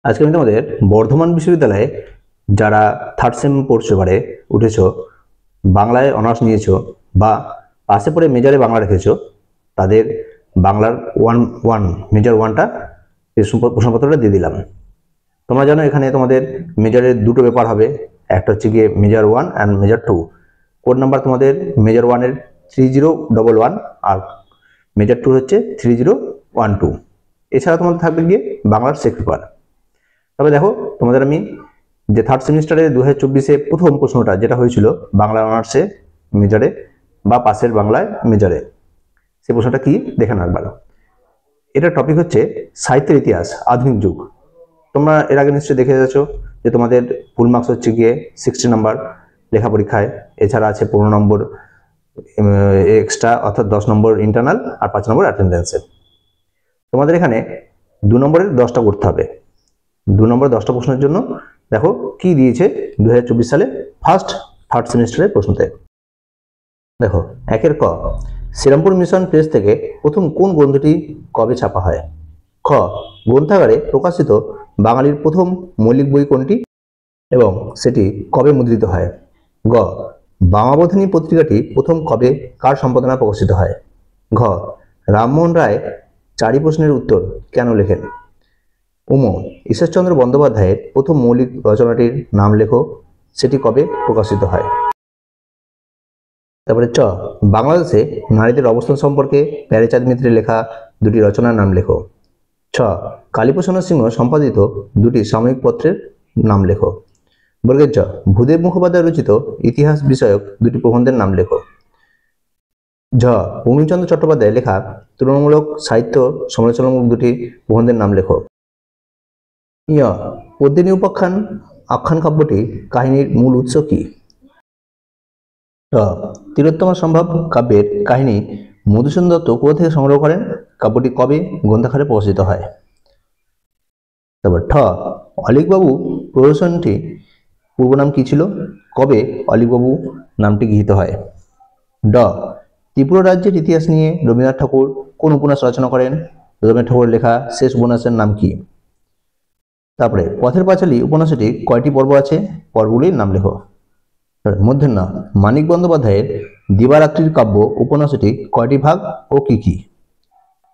আজকে আমি তোমাদের বর্ধমান বিশ্ববিদ্যালয়ে যারা থার্ড সেম পড়ছো এবারে উঠেছো, বাংলায় অনার্স নিয়েছো বা পাশে পড়ে মেজরে বাংলা রেখেছো, তাদের বাংলার মেজর ওয়ানটা প্রশ্নপত্রটা দিয়ে দিলাম। তোমরা জানো এখানে তোমাদের মেজরের দুটো পেপার হবে, একটা হচ্ছে গিয়ে major 1 and major 2। Code number তোমাদের মেজর 1-এর 3011 আর মেজর 2 হচ্ছে 3012। এছাড়া তোমাদের থাকবে গিয়ে বাংলার সেক পেপার। তবে দেখো, তোমাদের আমি যে থার্ড সেমিস্টারে 2024-এ প্রথম প্রশ্নটা যেটা হয়েছিল বাংলা অনার্সে মেজরে বা পাশের বাংলায় মেজরে, সেই প্রশ্নটা কি দেখে নাও একবার। এটার টপিক হচ্ছে সাহিত্যের ইতিহাস আধুনিক যুগ। তোমরা এর আগে নিশ্চয়ই দেখে গেছো যে তোমাদের ফুল মার্কস হচ্ছে গিয়ে 60 নম্বর লেখা পরীক্ষায়, এছাড়া আছে 15 নম্বর এক্সট্রা অর্থাৎ 10 নম্বর ইন্টারনাল আর 5 নম্বর অ্যাটেন্ডেন্সের। তোমাদের এখানে 2 নম্বরের 10টা করতে হবে। 2 নম্বর 10টা প্রশ্নের জন্য দেখো কি দিয়েছে 2024 সালে ফার্স্ট থার্ড সেমিস্টারের প্রশ্নতে। দেখো, 1-এর ক, শ্রীরামপুর মিশন প্রেস থেকে প্রথম কোন গ্রন্থটি কবে ছাপা হয়? খ, গ্রন্থাগারে প্রকাশিত বাঙালির প্রথম মৌলিক বই কোনটি এবং সেটি কবে মুদ্রিত হয়? গ, বামাবোধিনী পত্রিকাটি প্রথম কবে কার সম্পাদনা প্রকাশিত হয়? ঘ, রামমোহন রায় 4 প্রশ্নের উত্তর কেন লেখেন? উম, ঈশ্বরচন্দ্র বন্দ্যোপাধ্যায়ের প্রথম মৌলিক রচনাটির নাম লেখো, সেটি কবে প্রকাশিত হয়? তারপরে চ, বাংলাদেশে নারীদের অবস্থান সম্পর্কে প্যারেচাঁদ মিত্রের লেখা 2টি রচনার নাম লেখো। ছ, কালীপ্রসন্ন সিংহ সম্পাদিত 2টি সাময়িক পত্রের নাম লেখো। বর্গের জ, ভূদেব মুখোপাধ্যায় রচিত ইতিহাস বিষয়ক 2টি প্রবন্ধের নাম লেখো। ঝ, বঙ্কিমচন্দ্র চট্টোপাধ্যায়ের লেখা তুলনামূলক সাহিত্য সমালোচনামূলক 2টি প্রবন্ধের নাম লেখো। ঞ, পদ্মিনী উপাখ্যান আখ্যান কাব্যটি কাহিনীর মূল উৎস কি? ট, তিলোত্তমা সম্ভব কাব্যের কাহিনী মধুসূদন দত্ত কোথা থেকে সংগ্রহ করেন? কাব্যটি কবে গ্রন্থাগারে প্রকাশিত হয়? তারপর ঠ, অলীকবাবু প্রহসনটি পূর্ব নাম কি ছিল? কবে অলীকবাবু নামটি গৃহীত হয়? ড, ত্রিপুরা রাজ্যের ইতিহাস নিয়ে রবীন্দ্রনাথ ঠাকুর কোন উপন্যাস রচনা করেন? রবীন্দ্রনাথ ঠাকুরের লেখা শেষ উপন্যাসের নাম কি? তারপরে পথের পাঁচালী উপন্যাসটি কয়টি পর্ব আছে? পর্বগুলির নাম লেখো। মূর্ধন্য, মানিক বন্দ্যোপাধ্যায়ের দিবারাত্রির কাব্য উপন্যাসটি কয়টি ভাগ ও কি কি?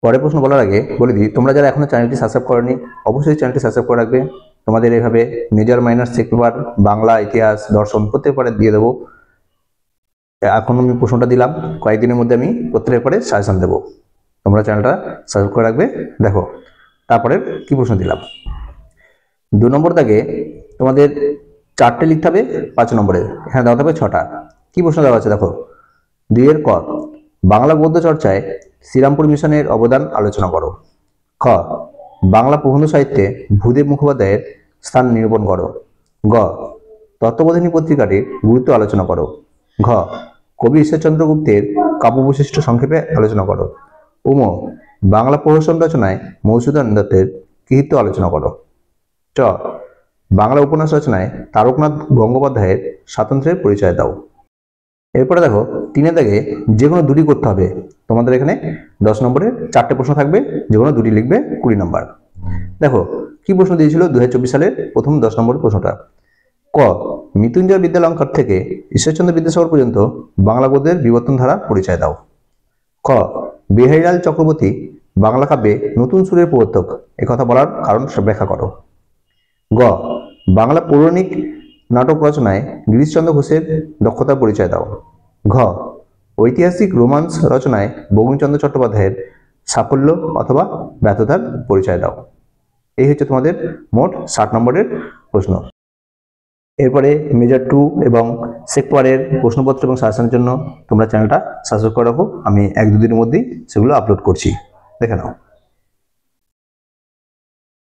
পরের প্রশ্ন বলার আগে বলে দিই, তোমরা যারা এখনো চ্যানেলটি সাবস্ক্রাইব করনি অবশ্যই চ্যানেলটি সাবস্ক্রাইব করে রাখবে। তোমাদের এইভাবে মেজর মাইনর সেক পেপার বাংলা, ইতিহাস, দর্শন প্রত্যেক পারে দিয়ে দেবো। এখন আমি প্রশ্নটা দিলাম, কয়েকদিনের মধ্যে আমি প্রত্যেকের পরে সাজেশন দেবো। তোমরা চ্যানেলটা সাবস্ক্রাইব করে রাখবে। দেখো তারপরে কি প্রশ্ন দিলাম। 2 নম্বর দাগে তোমাদের 4টে লিখতে হবে, 5 নম্বরে এখানে দেওয়া হবে 6টা। কি প্রশ্ন দেওয়া আছে দেখো। 2-এর ক, বাংলা গদ্য চর্চায় শ্রীরামপুর মিশনের অবদান আলোচনা করো। খ, বাংলা প্রবন্ধ সাহিত্যে ভূদেব মুখোপাধ্যায়ের স্থান নিরূপণ করো। গ, তত্ত্ববোধিনী পত্রিকাটির গুরুত্ব আলোচনা করো। ঘ, কবি ঈশ্বরচন্দ্র গুপ্তের কাব্য বৈশিষ্ট্য সংক্ষেপে আলোচনা করো। উম, বাংলা প্রহসন রচনায় মধুসূদন দত্তের কৃতিত্ব আলোচনা করো। চ, বাংলা উপন্যাস রচনায় তারকনাথ গঙ্গোপাধ্যায়ের স্বাতন্ত্র্যের পরিচয় দাও। এরপরে দেখো 3-এর দাগে যে কোনো 2টি করতে হবে। তোমাদের এখানে 10 নম্বরে 4টে প্রশ্ন থাকবে, যে কোনো 2টি লিখবে 20 নম্বর। দেখো কি প্রশ্ন দিয়েছিল 2024 সালের প্রথম 10 নম্বরের প্রশ্নটা। ক, মৃত্যুঞ্জয় বিদ্যালঙ্কার থেকে ঈশ্বরচন্দ্র বিদ্যাসাগর পর্যন্ত বাংলা গদ্যের বিবর্তন ধারা পরিচয় দাও। খ, বিহারীলাল চক্রবর্তী বাংলা কাব্যে নতুন সুরের প্রবর্তক, একথা বলার কারণ ব্যাখ্যা করো। গ, বাংলা পৌরাণিক নাটক রচনায় গিরিশচন্দ্র ঘোষের দক্ষতার পরিচয় দাও। ঘ, ঐতিহাসিক রোমান্স রচনায় বঙ্কিমচন্দ্র চট্টোপাধ্যায়ের সাফল্য অথবা ব্যর্থতার পরিচয় দাও। এই হচ্ছে তোমাদের মোট 60 নম্বরের প্রশ্ন। এরপরে মেজর 2 এবং সেক পেপারের প্রশ্নপত্র এবং সাজেশনের জন্য তোমরা চ্যানেলটা সাবস্ক্রাইব করে রাখো। আমি 1-2 দিনের মধ্যেই সেগুলো আপলোড করছি, দেখে নাও।